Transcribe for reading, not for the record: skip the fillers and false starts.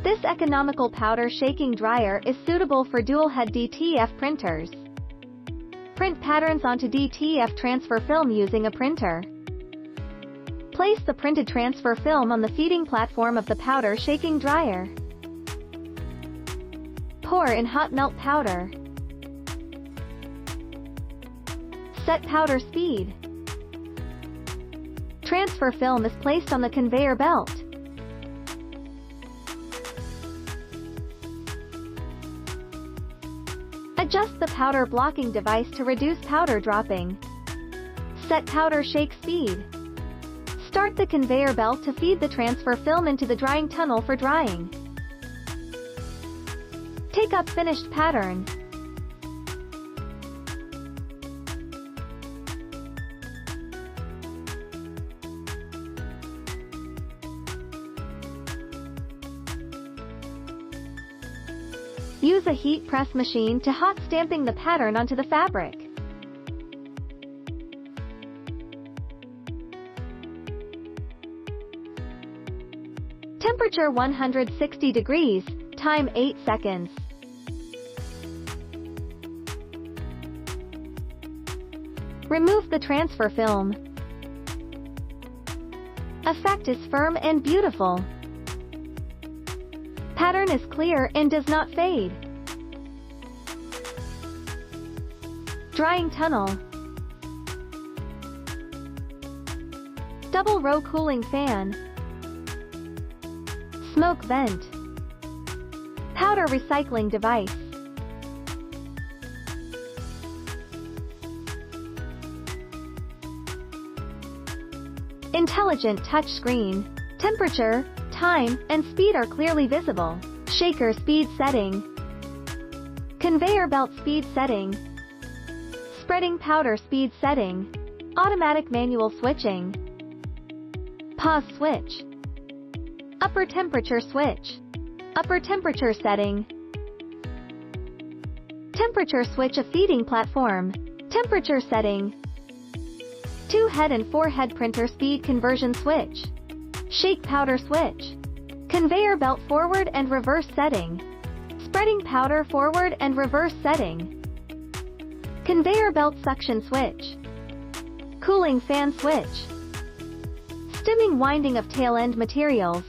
This economical powder shaking dryer is suitable for dual-head DTF printers. Print patterns onto DTF transfer film using a printer. Place the printed transfer film on the feeding platform of the powder shaking dryer. Pour in hot melt powder. Set powder speed. Transfer film is placed on the conveyor belt. Adjust the powder blocking device to reduce powder dropping. Set powder shake speed. Start the conveyor belt to feed the transfer film into the drying tunnel for drying. Take up finished pattern. Use a heat press machine to hot stamping the pattern onto the fabric. Temperature 160 degrees, time 8 seconds. Remove the transfer film. Effect is firm and beautiful. Pattern is clear and does not fade. Drying tunnel. Double row cooling fan. Smoke vent. Powder recycling device. Intelligent touch screen. Temperature, time, and speed are clearly visible. Shaker speed setting. Conveyor belt speed setting. Spreading powder speed setting. Automatic manual switching. Pause switch. Upper temperature switch. Upper temperature setting. Temperature switch of feeding platform. Temperature setting. 2-head and 4-head printer speed conversion switch. Shake powder switch. Conveyor belt forward and reverse setting. Spreading powder forward and reverse setting. Conveyor belt suction switch. Cooling fan switch. Stimming winding of tail end materials.